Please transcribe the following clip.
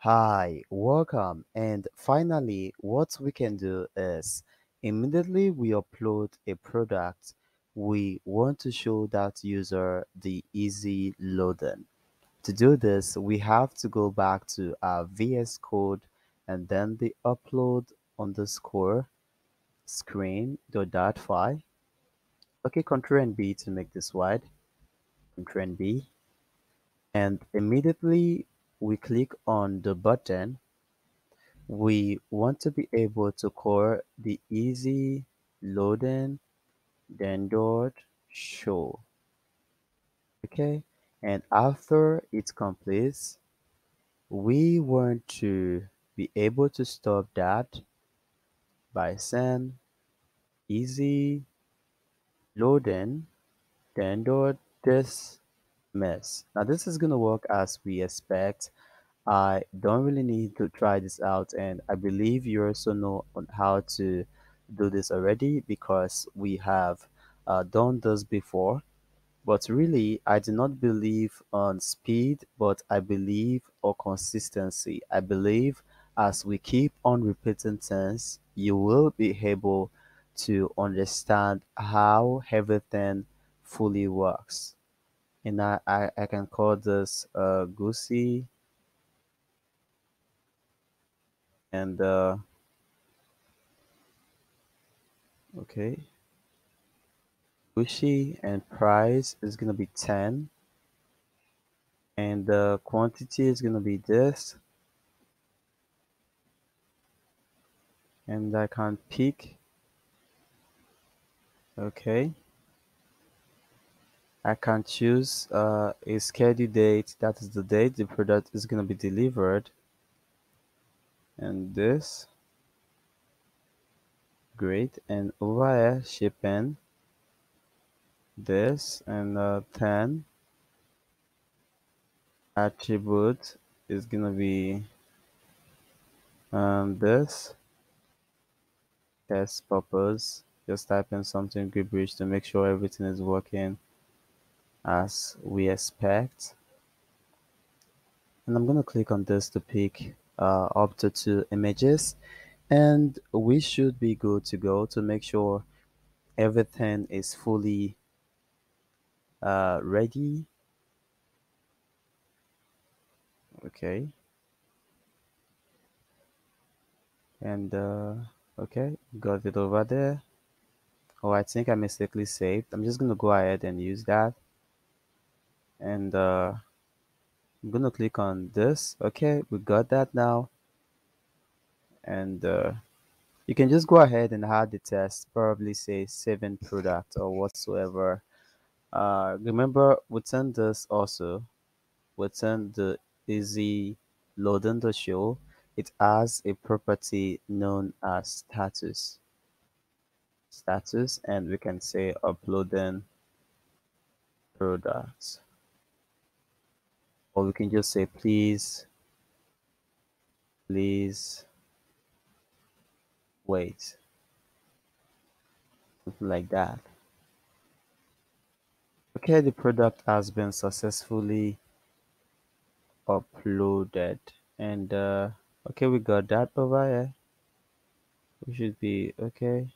Hi, welcome. And finally, what we can do is immediately we upload a product, we want to show that user the easy loading. To do this, we have to go back to our VS Code and then the upload underscore screen dot file. Okay, Ctrl and B to make this wide. Ctrl and B. And immediately we click on the button. We want to be able to call the easy loading then dot show. Okay, and after it completes, we want to be able to stop that by saying easy loading then dot dismiss. Now this is gonna work as we expect. I don't really need to try this out, and I believe you also know on how to do this already because we have done this before. But really, I do not believe on speed, but I believe on consistency. I believe as we keep on repeating things, you will be able to understand how everything fully works. And I can call this Goosey and okay, Gucci and price is gonna be 10, and the quantity is gonna be this, and I can pick. Okay, I can choose a schedule date. That is the date the product is gonna be delivered, and this great. And over here shipping this and 10 attribute is gonna be this test purpose. Just type in something gibberish to make sure everything is working as we expect. And I'm going to click on this to pick up to 2 images, and we should be good to go to make sure everything is fully ready. Okay, and okay, got it over there. Oh, I think I mistakenly saved. I'm just going to go ahead and use that, and I'm going to click on this. Okay, we got that now, and you can just go ahead and add the test, probably say saving product or whatsoever. Remember within this also, within the easy loading the show, it has a property known as status, and we can say uploading products, or we can just say please wait, something like that. Okay, the product has been successfully uploaded, and okay, we got that over here. We should be okay.